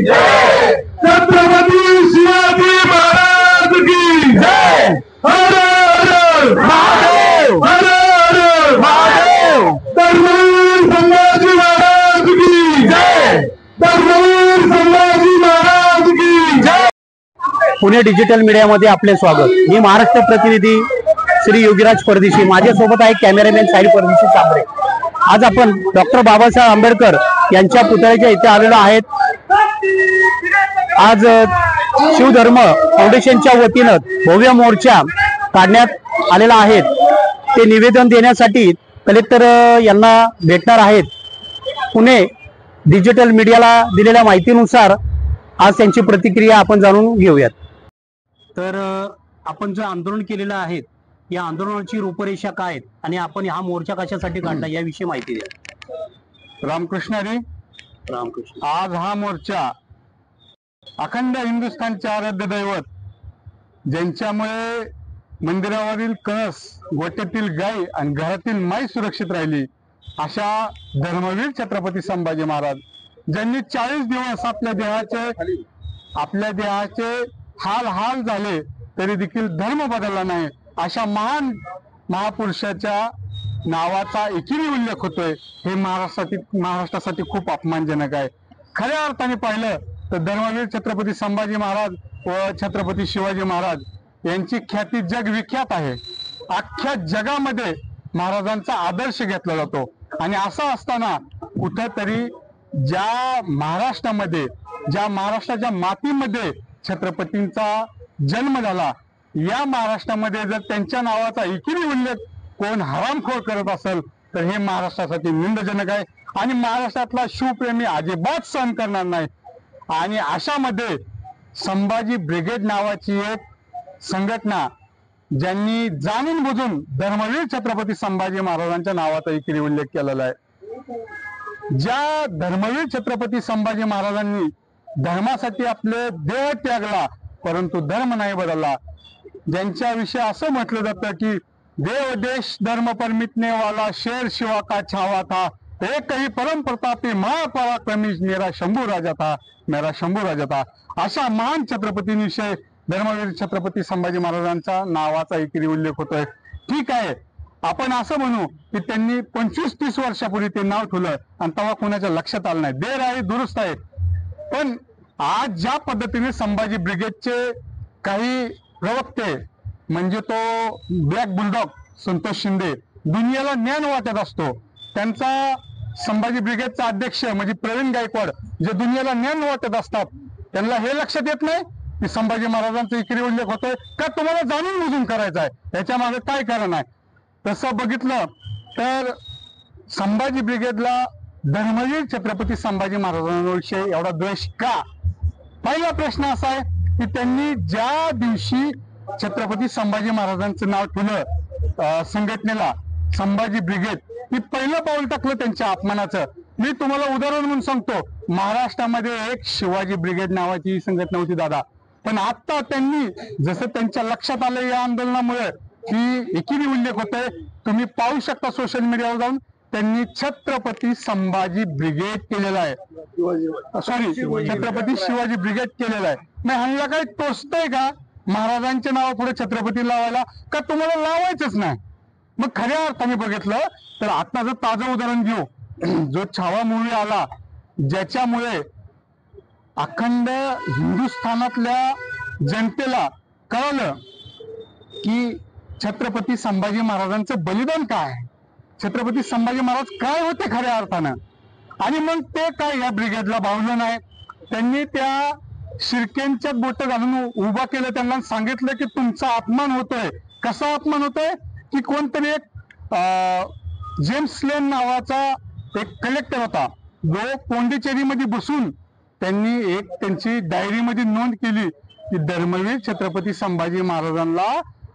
छत्रपती शिवाजी महाराज की जय। हर हर महादेव, हर हर महादेव। धर्मवीर संभाजी महाराज की जय, धर्मवीर संभाजी महाराज की जय। पुणे डिजिटल मीडियामध्ये आपले स्वागत। मी महाराष्ट्र प्रतिनिधी श्री योगीराज परदेशी, माझ्यासोबत आहे कॅमेरामॅन साहिल परदेशी चांबरे। आज आपण डॉक्टर बाबासाहेब आंबेडकर यांच्या पुतळ्याच्या इथे आलेलो आहेत। आज शिवधर्म फाउंडेशनच्या वतीनं भव्य मोर्चा काढण्यात आलेला आहे। ते निवेदन देण्यासाठी कलेक्टर यांना भेटणार आहेत। पुणे डिजिटल मीडियाला दिलेल्या माहितीनुसार आज त्यांची प्रतिक्रिया आपण जाणून घेऊयात। तर आपण जे आंदोलन केलेलं आहे या आंदोलनाची रूपरेषा काय आहेत आणि आपण हा मोर्चा कशासाठी काढला याविषयी माहिती द्या। रामकृष्ण हरी। रामकृष्ण। आज हा मोर्चा अखंड हिंदुस्थानचे आराध्य दैवत, ज्यांच्यामुळे मंदिरावरील कळस, गोट्यातील गाय आणि घरातील माई सुरक्षित राहिली, अशा धर्मवीर छत्रपती संभाजी महाराज, ज्यांनी 40 दिवस आपल्या देहाचे हाल झाले तरी देखील धर्म बदलला नाही, अशा महान महापुरुषाच्या नावाचा एकीने उल्लेख होतोय। हे महाराष्ट्रासाठी खूप अपमानजनक आहे। खऱ्या अर्थाने पाहिलं तर धर्मवीर छत्रपती संभाजी महाराज व छत्रपती शिवाजी महाराज यांची ख्याती जगविख्यात आहे। अख्ख्या जगामध्ये महाराजांचा आदर्श घेतला जातो आणि असं असताना कुठेतरी ज्या महाराष्ट्रामध्ये, ज्या महाराष्ट्राच्या मातीमध्ये छत्रपतींचा जन्म झाला, या महाराष्ट्रामध्ये जर त्यांच्या नावाचा एकीने उल्लेख कोण हरामखोर करत असेल तर हे महाराष्ट्रासाठी निंदजनक आहे आणि महाराष्ट्रातला शिवप्रेमी अजिबात सहन करणार नाही। आणि अशामध्ये संभाजी ब्रिगेड नावाची एक संघटना, ज्यांनी जाणून बुजून धर्मवीर छत्रपती संभाजी महाराजांच्या नावाचा एकीने उल्लेख केलेला आहे। ज्या धर्मवीर छत्रपती संभाजी महाराजांनी धर्मासाठी आपले देह त्यागला परंतु धर्म नाही बदलला, ज्यांच्याविषयी असं म्हटलं जातं की देव देश धर्म पर मिटने वाला शेर शिवा का छावा था, एक ही परम प्रतापी महापराक्रमी मेरा शंभू राजा था, मेरा शंभू राजा था, अशा महान छत्रपतींविषयी धर्मवीर छत्रपती संभाजी महाराजांचा नावाचा एकेरी उल्लेख होतोय। ठीक आहे, आपण असं म्हणू की त्यांनी 25-30 वर्षापूर्वी ते नाव ठेवलं आणि तेव्हा कोणाच्या लक्षात आलं नाही, देर आहे दुरुस्त आहे। पण आज ज्या पद्धतीने संभाजी ब्रिगेडचे काही प्रवक्ते, म्हणजे तो ब्लॅक बुलडॉग संतोष शिंदे दुनियाला ज्ञान वाटत असतो, त्यांचा संभाजी ब्रिगेडचा अध्यक्ष म्हणजे प्रवीण गायकवाड जे दुनियाला ज्ञान वाटत असतात, त्यांना हे लक्षात येत नाही की संभाजी महाराजांचा एकेरी उल्लेख होतोय का तुम्हाला जाणून बुजून करायचा आहे, याच्या मागे काय कारण आहे। तसं बघितलं तर संभाजी ब्रिगेडला धर्मवीर छत्रपती संभाजी महाराजांविषयी एवढा द्वेष का? पहिला प्रश्न असा आहे की त्यांनी ज्या दिवशी छत्रपती संभाजी महाराजांचं नाव ठेवलं संघटनेला संभाजी ब्रिगेड, ती पहिलं पाऊल टाकलं त्यांच्या अपमानाचं। मी तुम्हाला उदाहरण म्हणून सांगतो, महाराष्ट्रामध्ये एक शिवाजी ब्रिगेड नावाची संघटना होती दादा, पण आता त्यांनी जसं त्यांच्या लक्षात आलं या आंदोलनामुळे की एकीने उल्लेख होतोय, तुम्ही पाहू शकता सोशल मीडियावर जाऊन, त्यांनी छत्रपती संभाजी ब्रिगेड केलेला आहे, सॉरी छत्रपती शिवाजी ब्रिगेड केलेला आहे। मग ह्यांना काही टोचतंय का महाराजांच्या नावापुढे छत्रपती लावायला, का तुम्हाला लावायचंच नाही? मग खऱ्या अर्थाने बघितलं तर आता जर ताजं उदाहरण घेऊ, जो छावा मूवी आला, ज्याच्यामुळे अखंड हिंदुस्थानातल्या जनतेला कळलं की छत्रपती संभाजी महाराजांचं बलिदान काय, छत्रपती संभाजी महाराज काय होते खऱ्या अर्थानं, आणि मग ते काय या ब्रिगेडला भावलं नाही। त्यांनी त्या शिर्केंच्या बोट घालून उभा केलं, त्यांना सांगितलं की तुमचा अपमान होतोय। कसा अपमान होतोय की कोणतरी एक जेम्स लेन नावाचा एक कलेक्टर होता, जो पोंडिचेरीमध्ये बसून त्यांनी एक त्यांची डायरीमध्ये नोंद केली की धर्मवीर छत्रपती संभाजी महाराजांना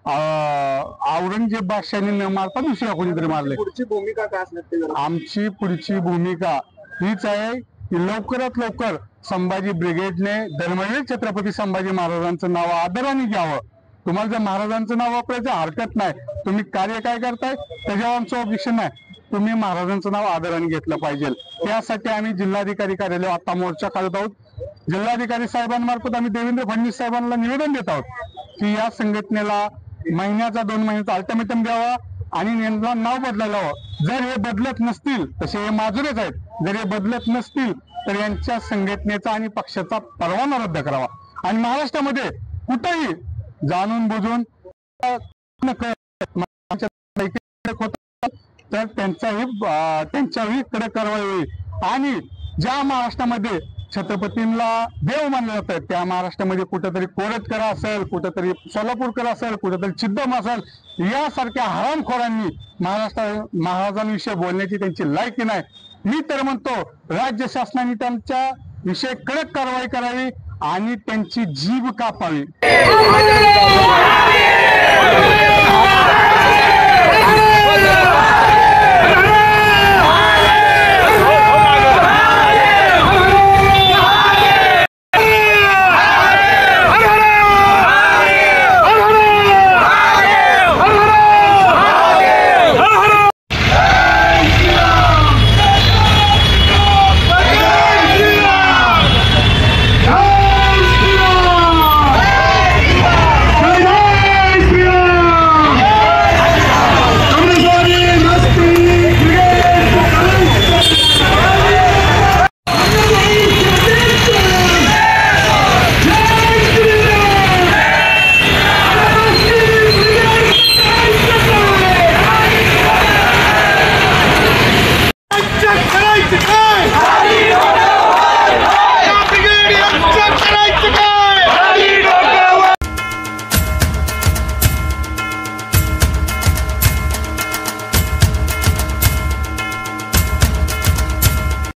औरंगजेब बादशाहाने न मारता दुसऱ्या कोणीतरी मारले। पुढची भूमिका काय असणार? आमची पुढची भूमिका हीच आहे की लवकरात लवकर संभाजी ब्रिगेडने धर्मवीर छत्रपती संभाजी महाराजांचं नाव आदराने घ्यावं। तुम्हाला जर महाराजांचं नाव वापरायचं हरकत नाही, तुम्ही कार्य काय करताय त्याच्यावर आमचं ऑब्जेक्शन नाही, तुम्ही महाराजांचं नाव आदराने घेतलं पाहिजे। त्यासाठी आम्ही जिल्हाधिकारी कार्यालय आता मोर्चा काढत आहोत। जिल्हाधिकारी साहेबांमार्फत आम्ही देवेंद्र फडणवीस साहेबांना निवेदन देत आहोत की या संघटनेला महिन्याचा 2 महिन्याचा अल्टिमेटम द्यावा आणि यांना नाव बदलायला हवं. जर हे बदलत नसतील, तसे हे माजुरेच आहेत, जर हे बदलत नसतील तर यांच्या संघटनेचा आणि पक्षाचा परवाना रद्द करावा. आणि महाराष्ट्रामध्ये कुठेही जाणून बुजून तर त्यांच्याही कडक कारवाई होईल. आणि ज्या महाराष्ट्रामध्ये छत्रपतींना देव मानलं जातं त्या महाराष्ट्रामध्ये कुठेतरी कोरटकर असेल, कुठेतरी सोलापूरकर असेल, कुठेतरी चिद्दम असेल, यासारख्या हरामखोरांनी महाराजांविषयी बोलण्याची त्यांची लायकी नाही. मी तर म्हणतो राज्य शासनाने त्यांच्या विषयी कडक कारवाई करावी आणि त्यांची जीभ कापावी. करायचं